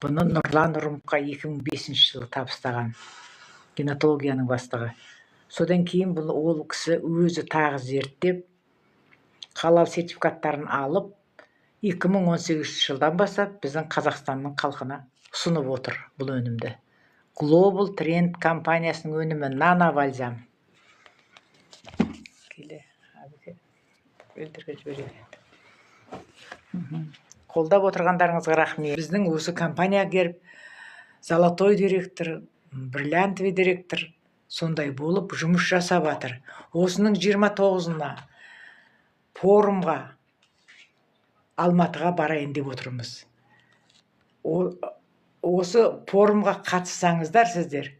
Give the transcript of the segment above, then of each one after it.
Бұны Нұрлан Нұрымовқа 2005 жылы табыстаған генетологияның бастығы. Содан кейін ол кісі өзі тағы зерттеп, халал сертификаттарын алып, 2018 жылдан бастап біздің Қазақстанның халқына ұсынып отыр бұл өнімді. Global Trend компаниясының өнімі Nano Бальзам. Қолдап отырғандарыңызға рахмет. Біздің осы компания келіп, Золотой директор, Бриллиантовый директор сондай болып жұмыс жасап жатыр. Осының 29-ына форумға Алматыға барайын деп отырмыз. Осы форумға қатыссаңыздар сіздер,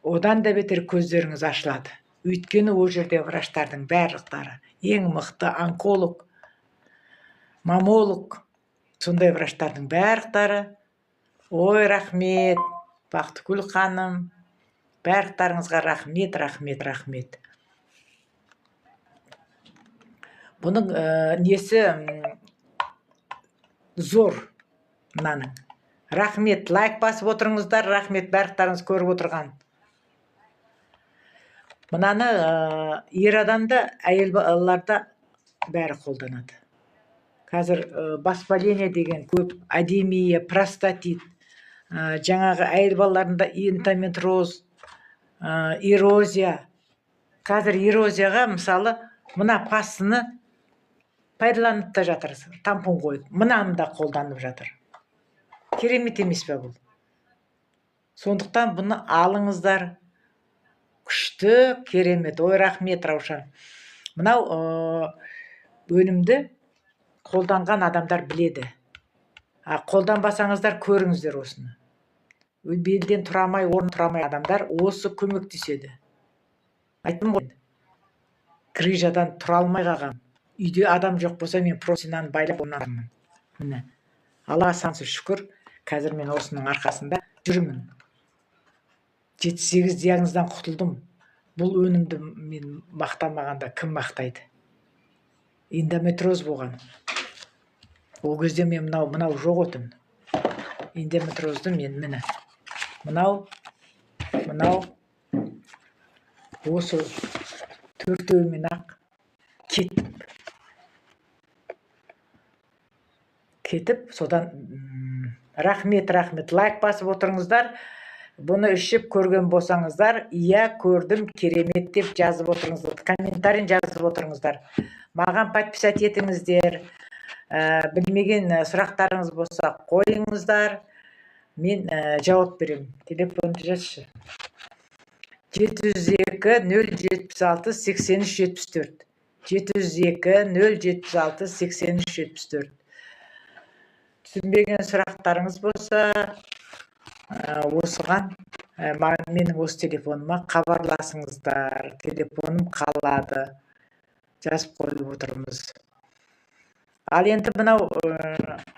одан да бетер көздеріңіз ашылады. Өйткені ол жерде врачтардың барлықтары, ең мықты онколог, мамолог, сондай врачтардың барлықтары. Ой, рахмет, Бақтыкүл ханым, барлықтарыңызға рахмет. Бұның несі зор мынаның. Рахмет, лайк басып отырыңыздар, рахмет, барлықтарыңыз көріп отырған. Мынаны ер адамда, әйел балаларда бәрі қолданады. Қазір воспаление деген көп, адемия, простатит, жаңағы әйел балаларында эндометриоз, эрозия. Қазір эрозияға мысалы мына пастаны пайдаланып та жатыр, тампон қойып. Мынаны да қолданып жатыр. Керемет емес пе бұл? Сондықтан бұны алыңыздар. Күшті, керемет. Ой, рахмет, Раушан. Мынау өнімді қолданған адамдар біледі. Қолданбасаңыздар көріңіздер осыны. Белден тұрамай, орын тұрамай адамдар осы көмектеседі. Айттым ғой. Грижадан тұра алмай қалған. Үйде адам жоқ болса, мен просинаны байлап орнатамын. Міне. Аллаға сансыз шүкір, қазір мен осының арқасында жүрмін. 7-8 диагноздан құтылдым. Бұл өнімді мен мақтамағанда кім мақтайды? Эндометриоз болған. Ол кезде мен мынау жоқ өтім. Эндометриозды мен міне. Мынау осы төртеуімен ақ кетіп, содан рахмет, лайк басып отырыңыздар. Бұны ішіп көрген болсаңыздар, иә көрдім, керемет деп жазып отырыңыздар. Комментарин жазып отырыңыздар. Маған подписать етіңіздер. Білмеген сұрақтарыңыз болса қойыңыздар. Мен жауап беремін. Телефонды жазшы. 702-076-8374. 702-076-8374. Түсінбеген сұрақтарыңыз болса, осыған менің осы телефоныма хабарласыңыздар. Телефоным қалады. Жазып қойып отырмыз. Ал енді мынау